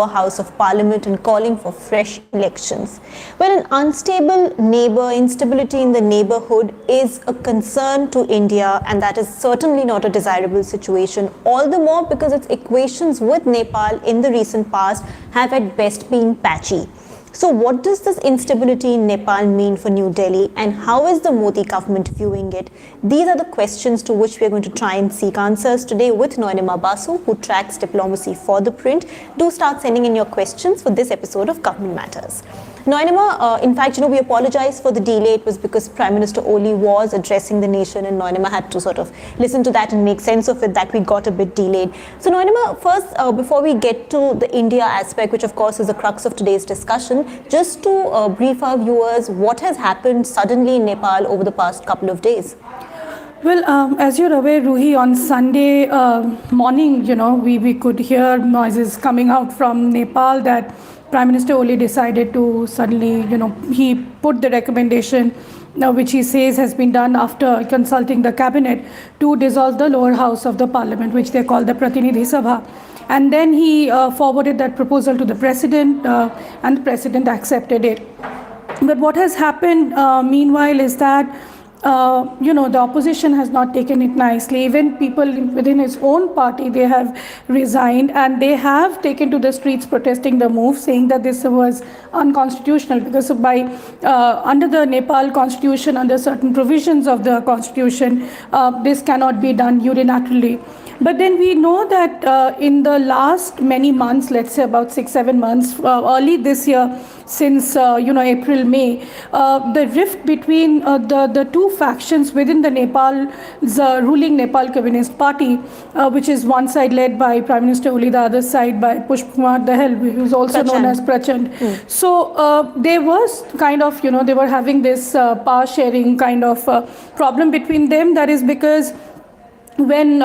house of parliament and calling for fresh elections. Well, an unstable neighbor, instability in the neighborhood is a concern to India, and that is certainly not a desirable situation, all the more because its equations with Nepal in the recent past have at best been patchy. So what does this instability in Nepal mean for New Delhi, and how is the Modi government viewing it? These are the questions to which we are going to try and seek answers today with Noinima Basu, who tracks diplomacy for ThePrint. Do start sending in your questions for this episode of Government Matters. Noinima, in fact, we apologize for the delay. It was because Prime Minister Oli was addressing the nation, and Noinima had to sort of listen to that and make sense of it, that we got a bit delayed. So Noinima, first, before we get to the India aspect, which of course is the crux of today's discussion, just to brief our viewers, what has happened suddenly in Nepal over the past couple of days? Well, as you're aware, Ruhi, on Sunday morning, we could hear noises coming out from Nepal that Prime Minister Oli decided to suddenly, he put the recommendation, which he says has been done after consulting the cabinet, to dissolve the lower house of the parliament, which they call the Pratinidhi Sabha. And then he forwarded that proposal to the president, and the president accepted it. But what has happened meanwhile is that the opposition has not taken it nicely. Even people within his own party, they have resigned, and they have taken to the streets protesting the move, saying that this was unconstitutional because under the Nepal constitution, under certain provisions of the constitution, this cannot be done unilaterally. But then we know that in the last many months, let's say about 6-7 months, early this year, since April, May, the rift between the two factions within the ruling Nepal Communist Party, which is one side led by Prime Minister Oli, the other side by Pushpkumar Dahal, who is also known as Prachand. So there was kind of, they were having this power sharing kind of problem between them. That is because when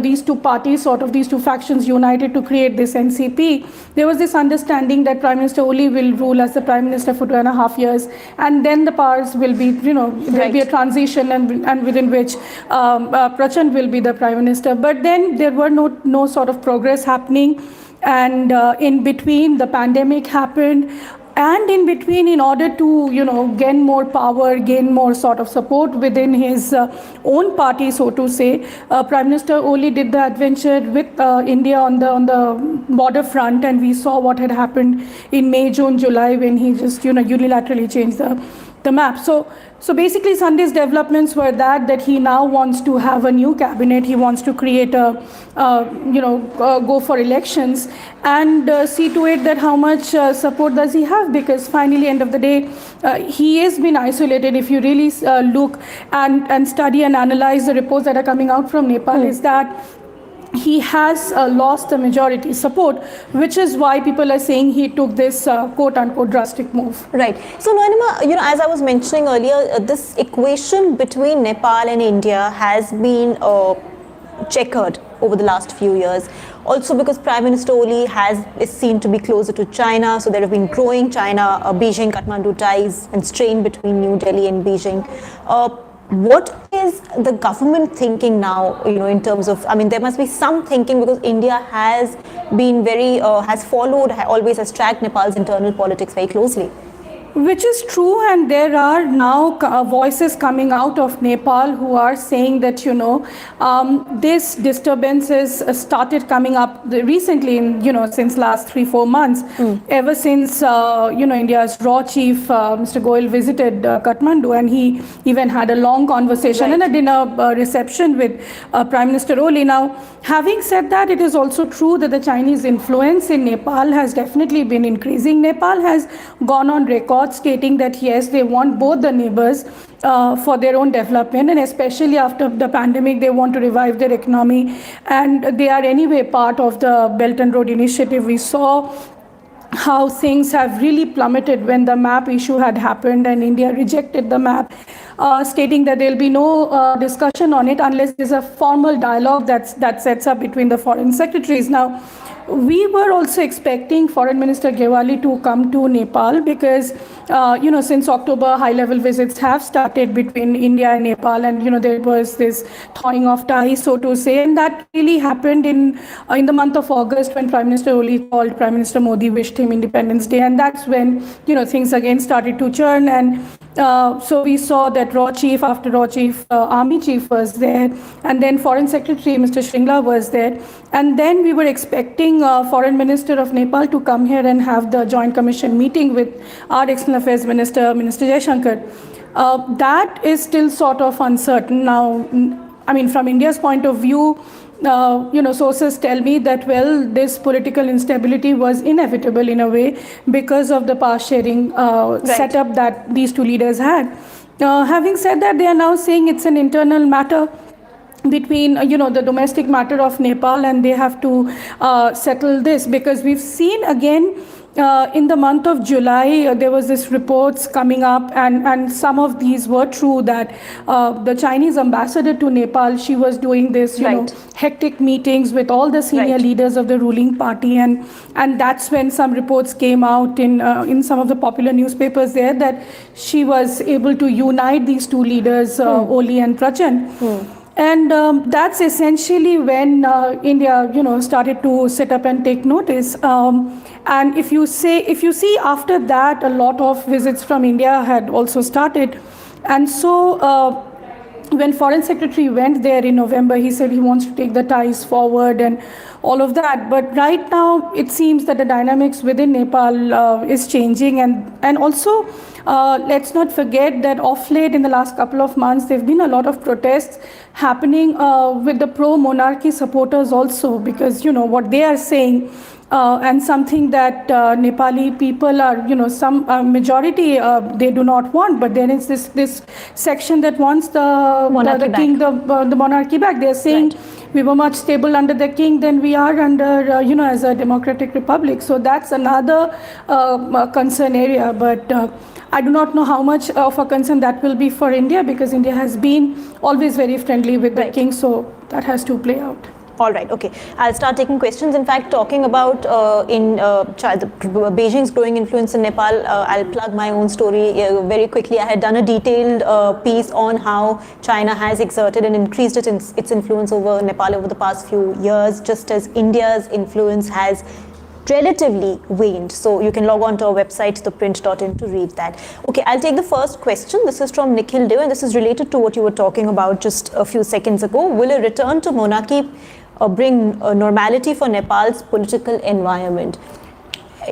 these two parties, these two factions united to create this NCP, there was this understanding that Prime Minister Oli will rule as the Prime Minister for 2.5 years, and then the powers will be, there will be a transition, and within which Prachand will be the Prime Minister. But then there were no sort of progress happening, and in between the pandemic happened. And in between, in order to, gain more power, gain more sort of support within his own party, so to say, Prime Minister Oli did the adventure with India on the border front, and we saw what had happened in May, June, July, when he just, unilaterally changed the map. So basically, Sunday's developments were that he now wants to have a new cabinet. He wants to create go for elections and see to it that how much support does he have, because finally, end of the day, he has been isolated. If you really look and study and analyze the reports that are coming out from Nepal, is that he has lost the majority support, which is why people are saying he took this quote-unquote drastic move. Right. So, Noinima, as I was mentioning earlier, this equation between Nepal and India has been checkered over the last few years. Also because Prime Minister Oli is seen to be closer to China, so there have been growing Beijing-Kathmandu ties and strain between New Delhi and Beijing. What is the government thinking now, in terms of, there must be some thinking, because India has been always has tracked Nepal's internal politics very closely. Which is true, and there are now voices coming out of Nepal who are saying that, this disturbances started coming up recently, since last 3-4 months, ever since, India's raw chief, Mr. Goyal, visited Kathmandu, and he even had a long conversation and a dinner reception with Prime Minister Oli. Now, having said that, it is also true that the Chinese influence in Nepal has definitely been increasing. Nepal has gone on record stating that yes, they want both the neighbors for their own development, and especially after the pandemic, they want to revive their economy, and they are anyway part of the Belt and Road Initiative. We saw how things have really plummeted when the map issue had happened and India rejected the map, stating that there will be no discussion on it unless there's a formal dialogue that sets up between the foreign secretaries. Now, we were also expecting Foreign Minister Gewali to come to Nepal because, since October, high-level visits have started between India and Nepal, and there was this thawing of ties, so to say, and that really happened in the month of August when Prime Minister Oli called Prime Minister Modi, wished him Independence Day, and that's when things again started to churn, and so we saw that Raw Chief after Raw Chief, Army Chief was there, and then Foreign Secretary Mr. Shringla was there, and then we were expecting Foreign Minister of Nepal to come here and have the Joint Commission meeting with our External Affairs Minister, Minister Jaishankar. That is still sort of uncertain now. I mean, from India's point of view, sources tell me that, well, this political instability was inevitable in a way because of the power sharing setup that these two leaders had. Having said that, they are now saying it's an internal matter between the domestic matter of Nepal, and they have to settle this, because we've seen again in the month of July there was this reports coming up, and some of these were true, that the Chinese ambassador to Nepal, she was doing this hectic meetings with all the senior leaders of the ruling party, and that's when some reports came out in some of the popular newspapers there that she was able to unite these two leaders, Oli and Prachand. And that's essentially when India, started to sit up and take notice. And if you see after that, a lot of visits from India had also started. And so when Foreign Secretary went there in November, he said he wants to take the ties forward and all of that. But right now, it seems that the dynamics within Nepal is changing. And also, let's not forget that of late, in the last couple of months, there have been a lot of protests happening with the pro-monarchy supporters also, because, what they are saying, and something that Nepali people are, some majority they do not want, but there is this section that wants the monarchy back. They are saying we were much stable under the king than we are under, as a democratic republic. So that's another concern area. But I do not know how much of a concern that will be for India, because India has been always very friendly with the king. So that has to play out. All right, okay. I'll start taking questions. In fact, talking about Beijing's growing influence in Nepal, I'll plug my own story very quickly. I had done a detailed piece on how China has exerted and increased its influence over Nepal over the past few years, just as India's influence has relatively waned. So you can log on to our website, ThePrint.in, to read that. Okay, I'll take the first question. This is from Nikhil Dev, and this is related to what you were talking about just a few seconds ago. Will a return to monarchy bring normality for Nepal's political environment?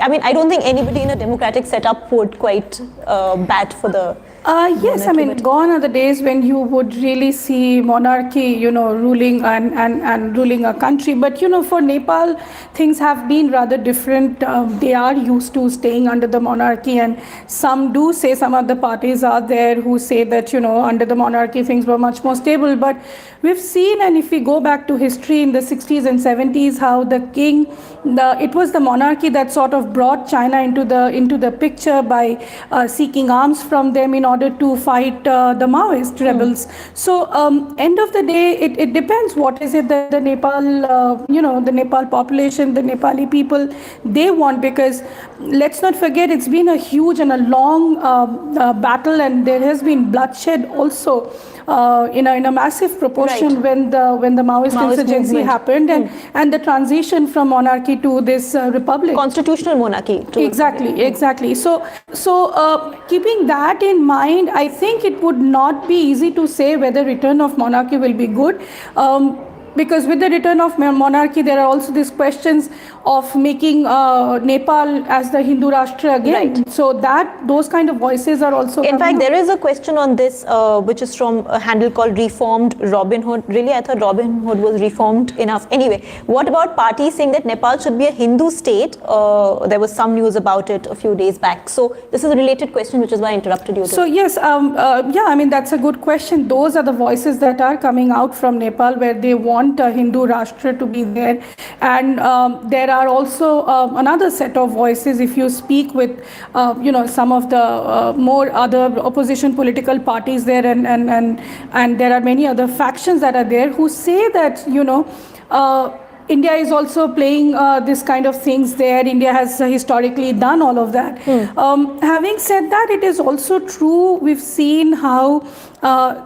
I mean, I don't think anybody in a democratic setup would quite bat for the yes, I mean, gone are the days when you would really see monarchy, ruling and ruling a country. But, for Nepal, things have been rather different. They are used to staying under the monarchy, and some do say, some of the parties are there who say that, under the monarchy things were much more stable. But we've seen, and if we go back to history in the 60s and 70s, how the king, it was the monarchy that sort of brought China into the picture by seeking arms from them in order to fight the Maoist rebels. So end of the day, it depends what is it that the Nepal, the Nepal population, the Nepali people, they want, because let's not forget, it's been a huge and a long battle, and there has been bloodshed also in a massive proportion when the Maoist insurgency happened, and the transition from monarchy to this republic, constitutional monarchy. Exactly. So keeping that in mind, I think it would not be easy to say whether return of monarchy will be good. Because with the return of monarchy, there are also these questions of making Nepal as the Hindu Rashtra again. So those kind of voices are also in fact, there is a question on this, which is from a handle called Reformed Robin Hood. Really, I thought Robin Hood was reformed enough. Anyway, what about parties saying that Nepal should be a Hindu state? There was some news about it a few days back. So this is a related question, which is why I interrupted you. So yes, I mean, that's a good question. Those are the voices that are coming out from Nepal, where they want a Hindu Rashtra to be there. And there are also another set of voices. If you speak with some of the more other opposition political parties there, and there are many other factions that are there who say that India is also playing this kind of things there. India has historically done all of that. Having said that, it is also true, we've seen how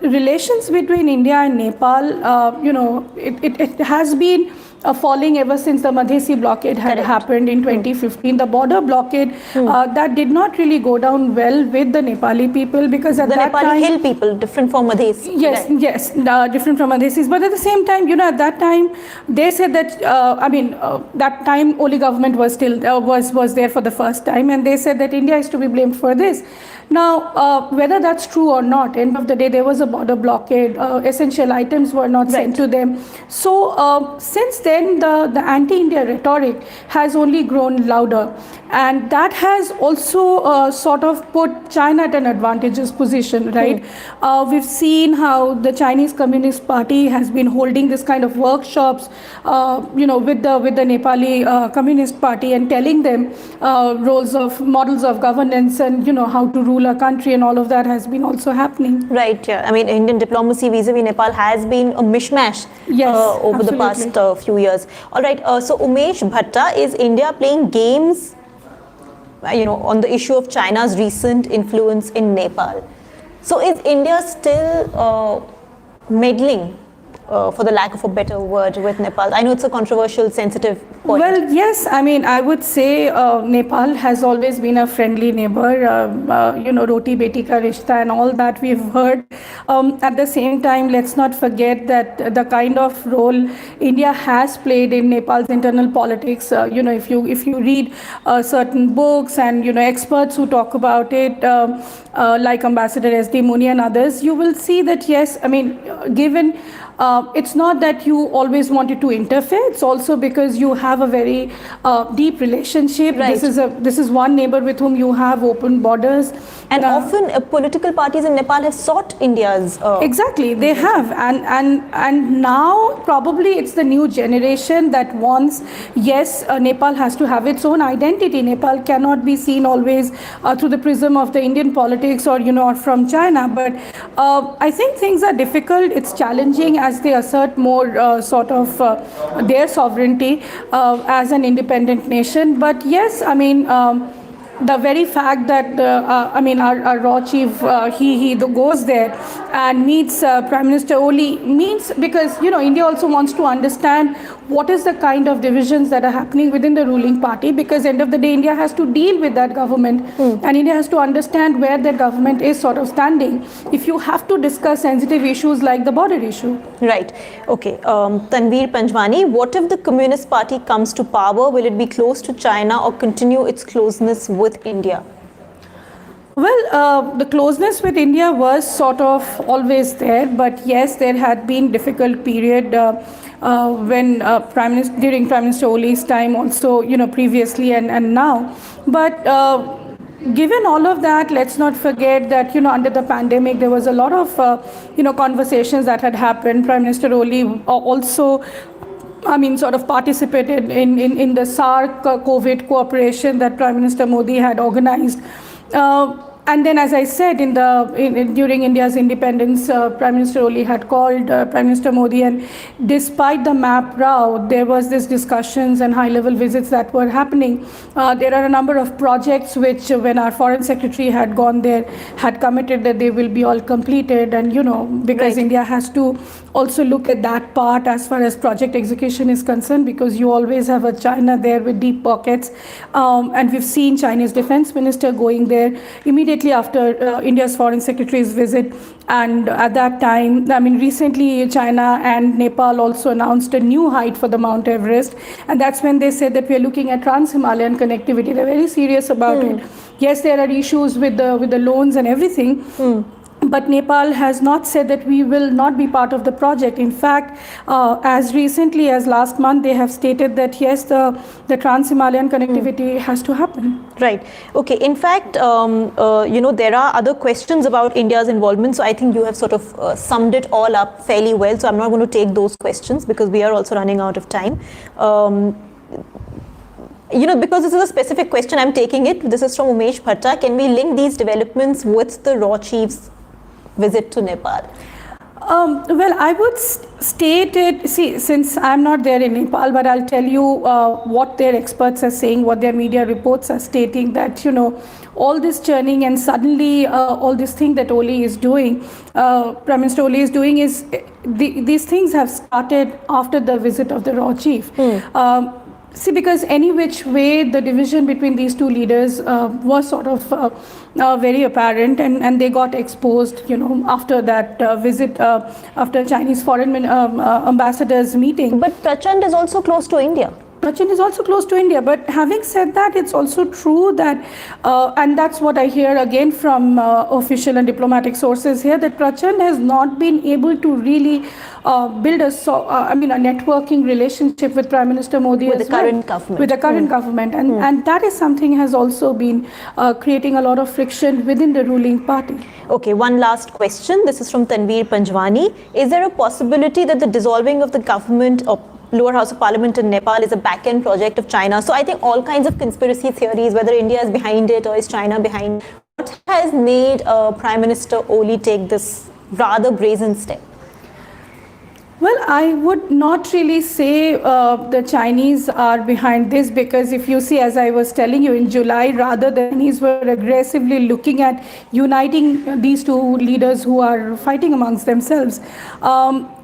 relations between India and Nepal, it has been falling ever since the Madhesi blockade had happened in 2015. The border blockade, that did not really go down well with the Nepali people, because at that time... The Nepali hill people, different from Madhesi. Yes, right? Yes, different from Madhesis. But at the same time, at that time, they said that, that time Oli government was still, was there for the first time, and they said that India is to be blamed for this. Now, whether that's true or not, end of the day, there was a border blockade, essential items were not sent to them. So, since then, the anti-India rhetoric has only grown louder. And that has also sort of put China at an advantageous position, right? We've seen how the Chinese Communist Party has been holding this kind of workshops, with the Nepali Communist Party, and telling them models of governance, and how to rule a country, and all of that has been also happening. Right. Yeah. I mean, Indian diplomacy vis-a-vis Nepal has been a mishmash over the past few years. All right. So Umesh Bhatta, is India playing games, on the issue of China's recent influence in Nepal? So is India still meddling, for the lack of a better word, with Nepal? I know it's a controversial, sensitive point. Well, yes. I mean, I would say Nepal has always been a friendly neighbor, roti beti ka rishta and all that we've heard. At the same time, let's not forget that the kind of role India has played in Nepal's internal politics, if you read certain books and, experts who talk about it, like Ambassador S.D. Muni and others, you will see that, yes, I mean, given it's not that you always wanted to interfere, it's also because you have a very deep relationship. Right. This is one neighbor with whom you have open borders. And often political parties in Nepal have sought India's... Exactly, they have. And now probably it's the new generation that wants, yes, Nepal has to have its own identity. Nepal cannot be seen always through the prism of the Indian politics or, or from China. But I think things are difficult. It's challenging as they assert more their sovereignty as an independent nation. But yes, I mean, the very fact that our raw chief he goes there and meets Prime Minister Oli means, because India also wants to understand what is the kind of divisions that are happening within the ruling party, because end of the day India has to deal with that government and India has to understand where that government is sort of standing if you have to discuss sensitive issues like the border issue. Right. Okay. Tanveer Panjwani, what if the Communist Party comes to power? Will it be close to China or continue its closeness with India? Well, the closeness with India was sort of always there, but yes, there had been difficult period when during Prime Minister Oli's time, also previously and now. But given all of that, let's not forget that under the pandemic there was a lot of conversations that had happened. Prime Minister Oli also sort of participated in the SAARC COVID cooperation that Prime Minister Modi had organized. And then, as I said, during India's independence, Prime Minister Oli had called Prime Minister Modi, and despite the map row, there was this discussions and high-level visits that were happening. There are a number of projects which, when our Foreign Secretary had gone there, had committed that they will be all completed, and because right. India has to also look at that part as far as project execution is concerned, because you always have a China there with deep pockets, and we've seen Chinese Defense Minister going there immediately after India's Foreign Secretary's visit. And at that time, recently China and Nepal also announced a new height for the Mount Everest, and that's when they said that we are looking at trans-Himalayan connectivity. They're very serious about it. Yes, there are issues with the loans and everything. But Nepal has not said that we will not be part of the project. In fact, as recently as last month, they have stated that yes, the trans-Himalayan connectivity has to happen. Right. Okay. In fact, there are other questions about India's involvement. So I think you have sort of summed it all up fairly well. So I'm not going to take those questions because we are also running out of time. Because this is a specific question, I'm taking it. This is from Umesh Bhatta. Can we link these developments with the Raw Chief's visit to Nepal? Well, I would state it, see, since I'm not there in Nepal, but I'll tell you what their experts are saying, what their media reports are stating, that, all this churning and suddenly all this thing that Oli is doing, Prime Minister Oli is doing, is these things have started after the visit of the Raw Chief. See, because any which way the division between these two leaders was sort of very apparent, and they got exposed, after that visit, after Chinese foreign ambassadors meeting. But Prachand is also close to India. Prachand is also close to India, but having said that, it's also true that, and that's what I hear again from official and diplomatic sources here, that Prachand has not been able to really build a networking relationship with Prime Minister Modi with the current government. With the current government, and that is something has also been creating a lot of friction within the ruling party. Okay, one last question. This is from Tanveer Panjwani. Is there a possibility that the dissolving of the government or lower house of parliament in Nepal is a back-end project of China? So I think all kinds of conspiracy theories, whether India is behind it or is China behind. What has made Prime Minister Oli take this rather brazen step? Well, I would not really say the Chinese are behind this, because if you see, as I was telling you, in July, rather the Chinese were aggressively looking at uniting these two leaders who are fighting amongst themselves.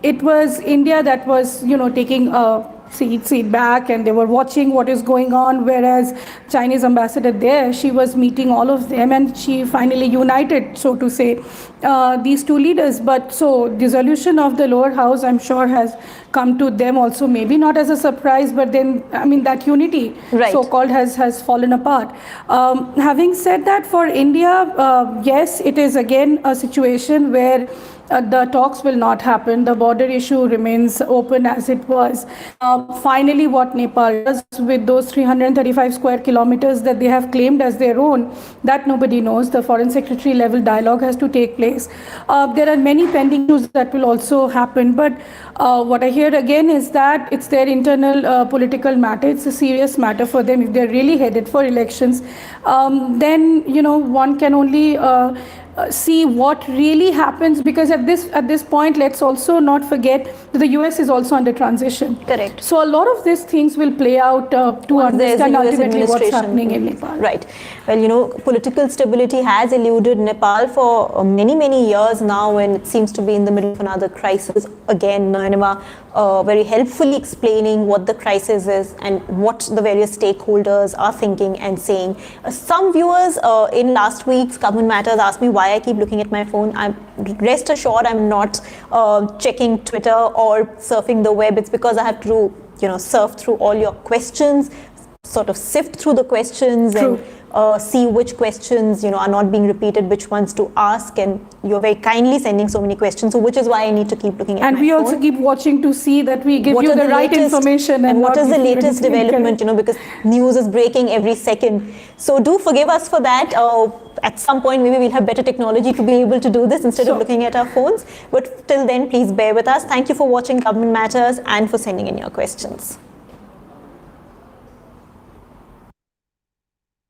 It was India that was, taking a seat back, and they were watching what is going on, whereas Chinese ambassador there, she was meeting all of them, and she finally united, so to say, these two leaders. But so dissolution of the lower house, I'm sure, has come to them also, maybe not as a surprise, but then, that unity, right, so-called, has fallen apart. Having said that, for India, yes, it is again a situation where the talks will not happen. The border issue remains open as it was. Finally, what Nepal does with those 335 square kilometers that they have claimed as their own, that nobody knows. The foreign secretary level dialogue has to take place. There are many pending issues that will also happen. But what I hear again is that it's their internal political matter. It's a serious matter for them. If they're really headed for elections, then, one can only see what really happens, because at this point, let's also not forget that the US is also under transition. Correct. So a lot of these things will play out to understand ultimately what's happening in Nepal. Right. Well, political stability has eluded Nepal for many years now, and it seems to be in the middle of another crisis. Again, Nanima very helpfully explaining what the crisis is and what the various stakeholders are thinking and saying. Some viewers in last week's Government Matters asked me why I keep looking at my phone. Rest assured, I'm not checking Twitter or surfing the web. It's because I have to, surf through all your questions, sort of sift through the questions. True. And see which questions are not being repeated, which ones to ask, and you're very kindly sending so many questions, so which is why I need to keep looking at my phone. And we also keep watching to see that we give you the right information, and what is the latest development, because news is breaking every second. So do forgive us for that. At some point, maybe we'll have better technology to be able to do this instead of looking at our phones. But till then, please bear with us. Thank you for watching Government Matters and for sending in your questions.